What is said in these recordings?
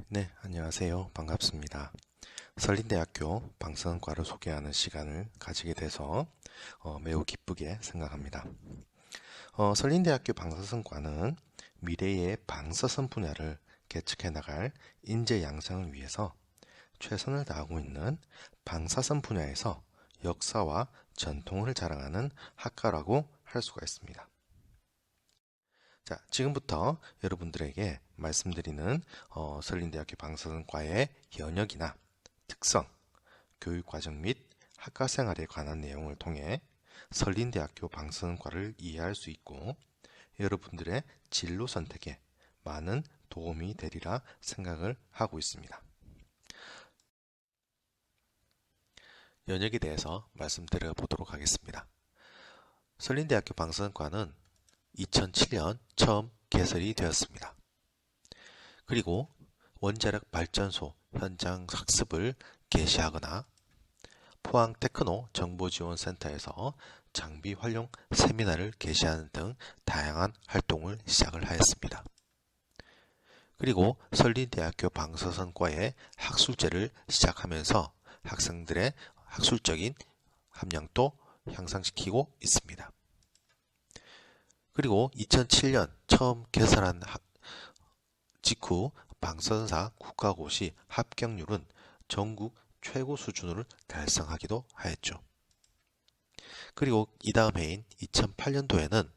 네, 안녕하세요. 반갑습니다. 설린대학교 방사선과를 소개하는 시간을 가지게 돼서 매우 기쁘게 생각합니다. 설린대학교 방사선과는 미래의 방사선 분야를 개척해 나갈 인재 양성을 위해서 최선을 다하고 있는 방사선 분야에서 역사와 전통을 자랑하는 학과라고 할 수가 있습니다. 자, 지금부터 여러분들에게 말씀드리는 설린대학교 방사선과의 현역이나 특성, 교육과정 및 학과생활에 관한 내용을 통해 설린대학교 방사선과를 이해할 수 있고 여러분들의 진로 선택에 많은 도움이 되리라 생각을 하고 있습니다. 현역에 대해서 말씀드려 보도록 하겠습니다. 설린대학교 방사선과는 2007년 처음 개설이 되었습니다. 그리고 원자력 발전소 현장 학습을 개시하거나 포항 테크노 정보지원센터에서 장비 활용 세미나를 개시하는 등 다양한 활동을 시작을 하였습니다. 그리고 설린대학교 방사선과의 학술제를 시작하면서 학생들의 학술적인 함량도 향상시키고 있습니다. 그리고 2007년 처음 개설한 직후 방사선사 국가고시 합격률은 전국 최고 수준을 달성하기도 하였죠. 그리고 이 다음 해인 2008년도에는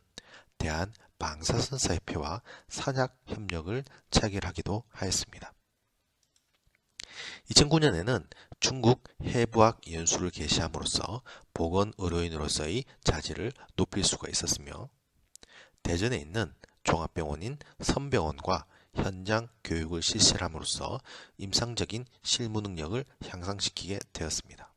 대한방사선사협회와 산학협력을 체결하기도 하였습니다. 2009년에는 중국 해부학 연수를 개시함으로써 보건의료인으로서의 자질을 높일 수가 있었으며 대전에 있는 종합병원인 선병원과 현장 교육을 실시함으로써 임상적인 실무 능력을 향상시키게 되었습니다.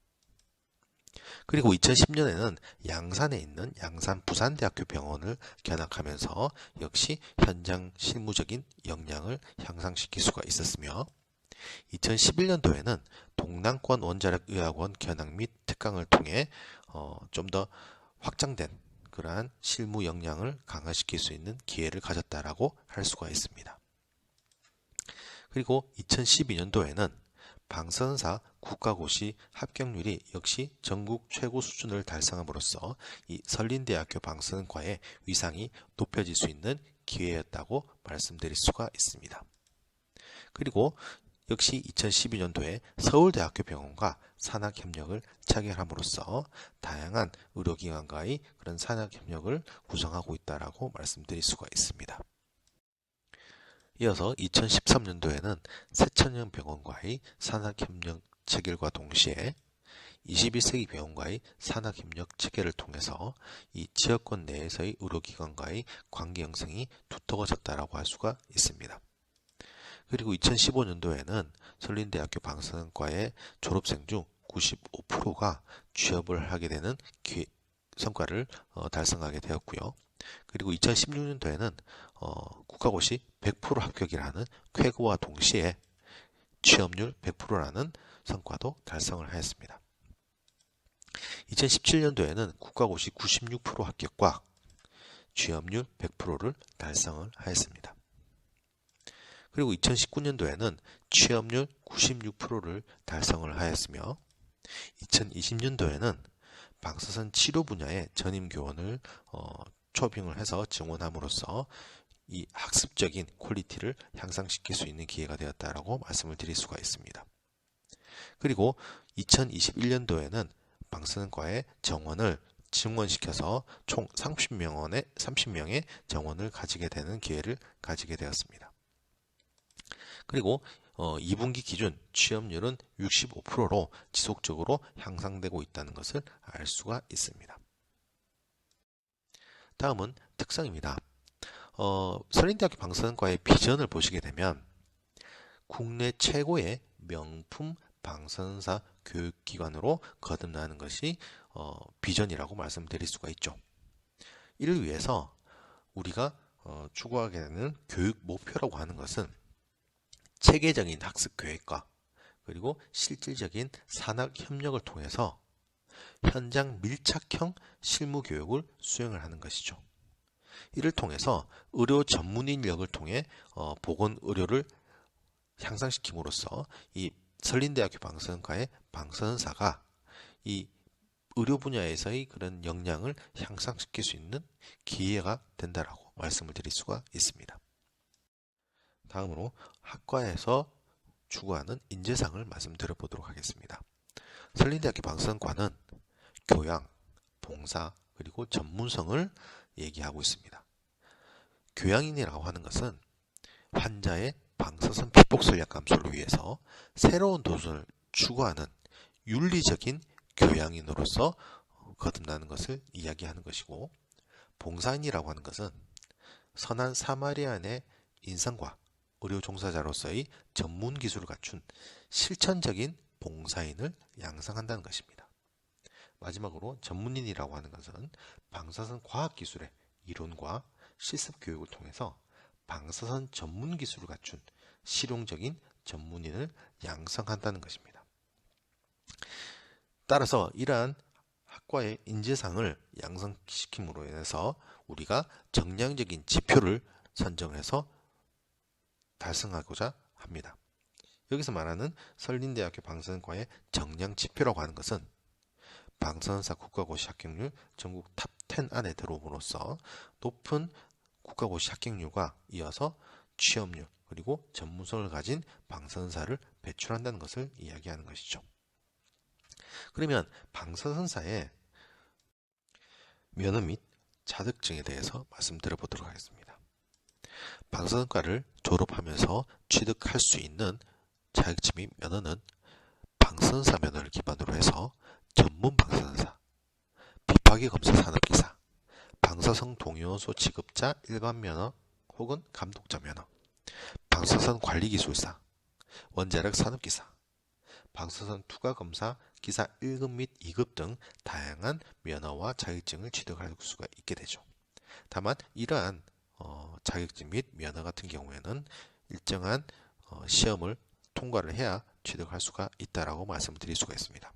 그리고 2010년에는 양산에 있는 양산 부산대학교 병원을 견학하면서 역시 현장 실무적인 역량을 향상시킬 수가 있었으며 2011년도에는 동남권 원자력의학원 견학 및 특강을 통해 좀 더 확장된 그러한 실무 역량을 강화시킬 수 있는 기회를 가졌다라고 할 수가 있습니다. 그리고 2012년도에는 방사선사 국가고시 합격률이 역시 전국 최고 수준을 달성함으로써 이 설린대학교 방사선과의 위상이 높여질 수 있는 기회였다고 말씀드릴 수가 있습니다. 그리고 역시 2012년도에 서울대학교 병원과 산학협력을 체결함으로써 다양한 의료기관과의 그런 산학협력을 구성하고 있다라고 말씀드릴 수가 있습니다. 이어서 2013년도에는 새천년병원과의 산학협력 체결과 동시에 21세기 병원과의 산학협력 체결을 통해서 이 지역권 내에서의 의료기관과의 관계 형성이 두터워졌다라고 할 수가 있습니다. 그리고 2015년도에는 설린대학교 방사선과의 졸업생 중 95%가 취업을 하게 되는 성과를 달성하게 되었고요. 그리고 2016년도에는 국가고시 100% 합격이라는 쾌거와 동시에 취업률 100%라는 성과도 달성을 하였습니다. 2017년도에는 국가고시 96% 합격과 취업률 100%를 달성을 하였습니다. 그리고 2019년도에는 취업률 96%를 달성을 하였으며 2020년도에는 방사선 치료 분야의 전임 교원을 초빙을 해서 증원함으로써 이 학습적인 퀄리티를 향상시킬 수 있는 기회가 되었다라고 말씀을 드릴 수가 있습니다. 그리고 2021년도에는 방사선과의 정원을 증원시켜서 총 30명의 정원을 가지게 되는 기회를 가지게 되었습니다. 그리고 2분기 기준 취업률은 65%로 지속적으로 향상되고 있다는 것을 알 수가 있습니다. 다음은 특성입니다. 설린대학교 방사선과의 비전을 보시게 되면 국내 최고의 명품 방사선사 교육기관으로 거듭나는 것이 비전이라고 말씀드릴 수가 있죠. 이를 위해서 우리가 추구하게 되는 교육 목표라고 하는 것은 체계적인 학습 계획과 그리고 실질적인 산학 협력을 통해서 현장 밀착형 실무 교육을 수행을 하는 것이죠. 이를 통해서 의료 전문 인력을 통해 보건 의료를 향상시킴으로써 이 설린대학교 방사선과의 방사선사가 이 의료 분야에서의 그런 역량을 향상시킬 수 있는 기회가 된다라고 말씀을 드릴 수가 있습니다. 다음으로 학과에서 추구하는 인재상을 말씀드려 보도록 하겠습니다. 설린대학교 방사선과는 교양, 봉사, 그리고 전문성을 얘기하고 있습니다. 교양인이라고 하는 것은 환자의 방사선 피폭 전략 감소를 위해서 새로운 도전을 추구하는 윤리적인 교양인으로서 거듭나는 것을 이야기하는 것이고, 봉사인이라고 하는 것은 선한 사마리안의 인성과 의료 종사자로서의 전문 기술을 갖춘 실천적인 봉사인을 양성한다는 것입니다. 마지막으로 전문인이라고 하는 것은 방사선 과학기술의 이론과 실습 교육을 통해서 방사선 전문 기술을 갖춘 실용적인 전문인을 양성한다는 것입니다. 따라서 이러한 학과의 인재상을 양성시킴으로 인해서 우리가 정량적인 지표를 선정해서 달성하고자 합니다. 여기서 말하는 설린대학교 방사선과의 정량 지표라고 하는 것은 방사선사 국가고시 합격률 전국 탑 10 안에 들어옴으로써 높은 국가고시 합격률과 이어서 취업률 그리고 전문성을 가진 방사선사를 배출한다는 것을 이야기하는 것이죠. 그러면 방사선사의 면허 및 자격증에 대해서 말씀드려 보도록 하겠습니다. 방사선과를 졸업하면서 취득할 수 있는 자격증 및 면허는 방사선사 면허를 기반으로 해서 전문 방사선사, 비파기 검사 산업기사, 방사선 동요소 취급자 일반 면허 혹은 감독자 면허, 방사선 관리기술사, 원자력 산업기사, 방사선 투과검사 기사 1급 및 2급 등 다양한 면허와 자격증을 취득할 수가 있게 되죠. 다만 이러한 자격증 및 면허 같은 경우에는 일정한 시험을 통과를 해야 취득할 수가 있다라고 말씀을 드릴 수가 있습니다.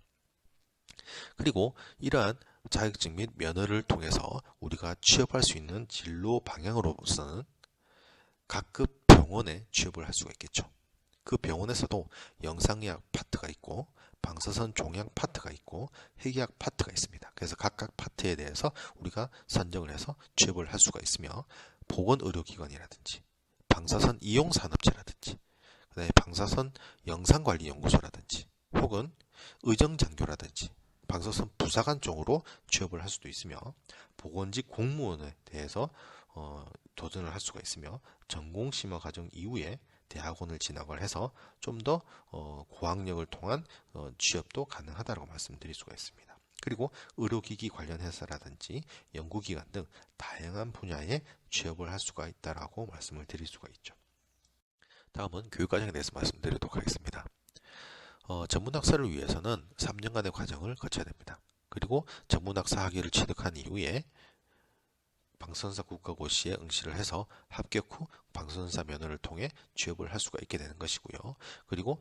그리고 이러한 자격증 및 면허를 통해서 우리가 취업할 수 있는 진로 방향으로서는 각급 병원에 취업을 할 수가 있겠죠. 그 병원에서도 영상의학 파트가 있고 방사선 종양 파트가 있고 핵의학 파트가 있습니다. 그래서 각각 파트에 대해서 우리가 선정을 해서 취업을 할 수가 있으며, 보건의료기관이라든지 방사선 이용산업체라든지 그다음에 방사선 영상관리연구소라든지 혹은 의정장교라든지 방사선 부사관 쪽으로 취업을 할 수도 있으며, 보건직 공무원에 대해서 도전을 할 수가 있으며, 전공심화 과정 이후에 대학원을 진학을 해서 좀 더 고학력을 통한 취업도 가능하다고 말씀드릴 수가 있습니다. 그리고 의료기기 관련 회사라든지 연구기관 등 다양한 분야에 취업을 할 수가 있다라고 말씀을 드릴 수가 있죠. 다음은 교육과정에 대해서 말씀드리도록 하겠습니다. 전문학사를 위해서는 3년간의 과정을 거쳐야 됩니다. 그리고 전문학사 학위를 취득한 이후에 방사선사 국가고시에 응시를 해서 합격 후 방사선사 면허를 통해 취업을 할 수가 있게 되는 것이고요. 그리고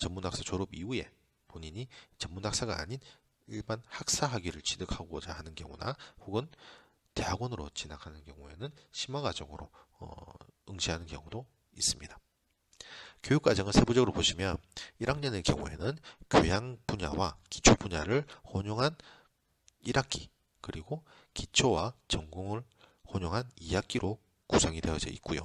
전문학사 졸업 이후에 본인이 전문학사가 아닌 일반 학사 학위를 취득하고자 하는 경우나 혹은 대학원으로 진학하는 경우에는 심화과정으로 응시하는 경우도 있습니다. 교육과정을 세부적으로 보시면 1학년의 경우에는 교양 분야와 기초 분야를 혼용한 1학기, 그리고 기초와 전공을 혼용한 2학기로 구성이 되어져 있고요.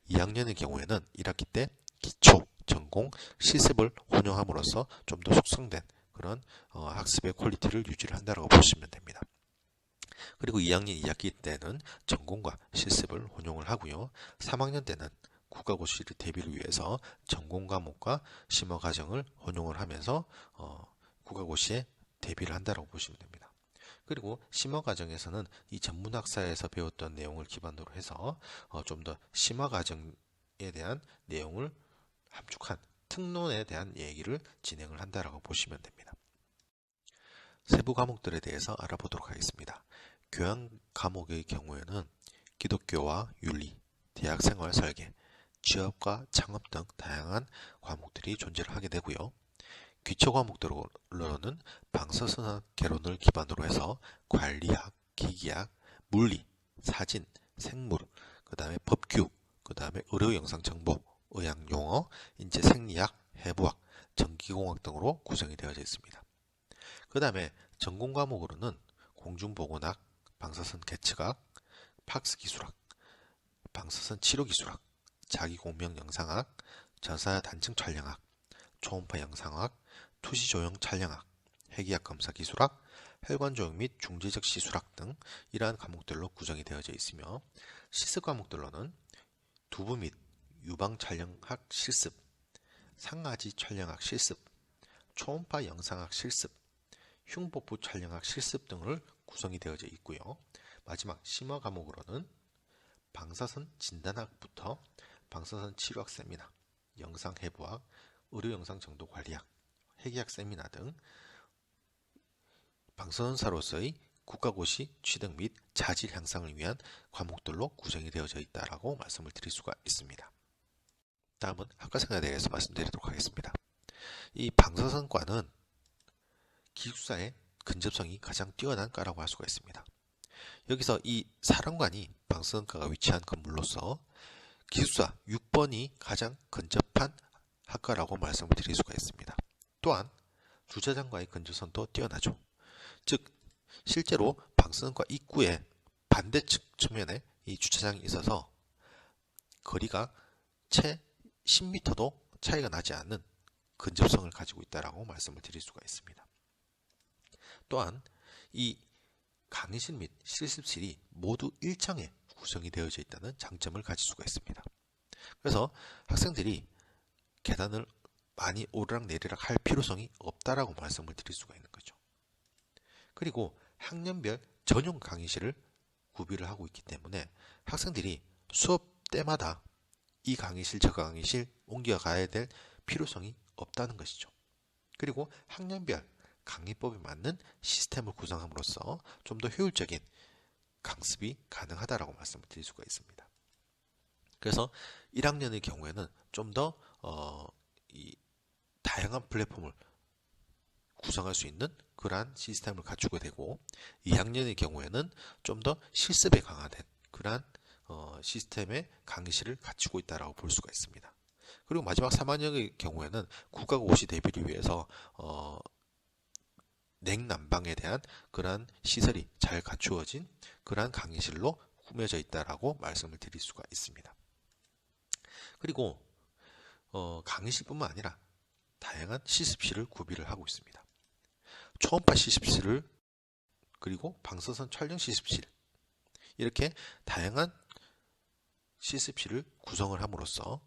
2학년의 경우에는 1학기 때 기초, 전공, 실습을 혼용함으로써 좀 더 숙성된 그런 학습의 퀄리티를 유지를 한다고 보시면 됩니다. 그리고 2학년 2학기 때는 전공과 실습을 혼용을 하고요. 3학년 때는 국가고시 대비를 위해서 전공 과목과 심화 과정을 혼용을 하면서 국가고시에 대비를 한다고 보시면 됩니다. 그리고 심화 과정에서는 이 전문학사에서 배웠던 내용을 기반으로 해서 좀 더 심화 과정에 대한 내용을 함축한 특론에 대한 얘기를 진행을 한다고 보시면 됩니다. 세부 과목들에 대해서 알아보도록 하겠습니다. 교양 과목의 경우에는 기독교와 윤리, 대학생활 설계, 취업과 창업 등 다양한 과목들이 존재를 하게 되고요. 기초 과목들로는 방사선학 개론을 기반으로 해서 관리학, 기기학, 물리, 사진, 생물, 그 다음에 법규, 그 다음에 의료 영상 정보, 의학용어, 인체생리학, 해부학, 전기공학 등으로 구성이 되어져 있습니다. 그 다음에 전공 과목으로는 공중보건학, 방사선 계측학, 팍스기술학, 방사선 치료기술학, 자기공명 영상학, 전사단층 촬영학, 초음파 영상학, 투시조형 촬영학, 핵의학 검사 기술학, 혈관조형 및 중재적 시술학 등 이러한 과목들로 구성이 되어져 있으며 실습 과목들로는 두부 및 유방 촬영학 실습, 상아지 촬영학 실습, 초음파 영상학 실습, 흉복부 촬영학 실습 등을 구성이 되어져 있고요. 마지막 심화 과목으로는 방사선 진단학부터 방사선 치료학 세미나, 영상 해부학, 의료 영상 정도 관리학, 핵의학 세미나 등 방사선사로서의 국가고시 취득 및 자질 향상을 위한 과목들로 구성이 되어져 있다라고 말씀을 드릴 수가 있습니다. 다음은 학과생활에 대해서 말씀드리도록 하겠습니다. 이 방사선과는 기숙사의 근접성이 가장 뛰어난 과라고 할 수가 있습니다. 여기서 이 사령관이 방사선과가 위치한 건물로서 기숙사 6번이 가장 근접한 학과라고 말씀을 드릴 수가 있습니다. 또한 주차장과의 근접성도 뛰어나죠. 즉 실제로 방사선과 입구의 반대측 측면에 이 주차장이 있어서 거리가 채 10m도 차이가 나지 않는 근접성을 가지고 있다라고 말씀을 드릴 수가 있습니다. 또한 이 강의실 및 실습실이 모두 1층에 구성이 되어져 있다는 장점을 가질 수가 있습니다. 그래서 학생들이 계단을 많이 오르락 내리락 할 필요성이 없다라고 말씀을 드릴 수가 있는 거죠. 그리고 학년별 전용 강의실을 구비를 하고 있기 때문에 학생들이 수업 때마다 이 강의실 저 강의실 옮겨가야 될 필요성이 없다는 것이죠. 그리고 학년별 강의법에 맞는 시스템을 구성함으로써 좀 더 효율적인 강습이 가능하다라고 말씀을 드릴 수가 있습니다. 그래서 1학년의 경우에는 좀 더 다양한 플랫폼을 구성할 수 있는 그러한 시스템을 갖추게 되고 2학년의 경우에는 좀 더 실습에 강화된 그러한 시스템의 강의실을 갖추고 있다고 볼 수가 있습니다. 그리고 마지막 3학년의 경우에는 국가고시 대비를 위해서 냉난방에 대한 그러한 시설이 잘 갖추어진 그러한 강의실로 꾸며져 있다라고 말씀을 드릴 수가 있습니다. 그리고 강의실뿐만 아니라 다양한 실습실을 구비를 하고 있습니다. 초음파 실습실을 그리고 방사선 촬영 실습실 이렇게 다양한 실습실을 구성을 함으로써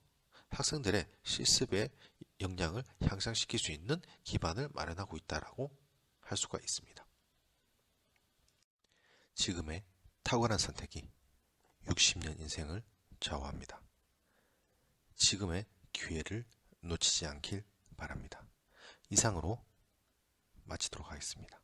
학생들의 실습의 역량을 향상시킬 수 있는 기반을 마련하고 있다라고 할 수가 있습니다. 지금의 탁월한 선택이 60년 인생을 좌우합니다. 지금의 기회를 놓치지 않길 바랍니다. 이상으로 마치도록 하겠습니다.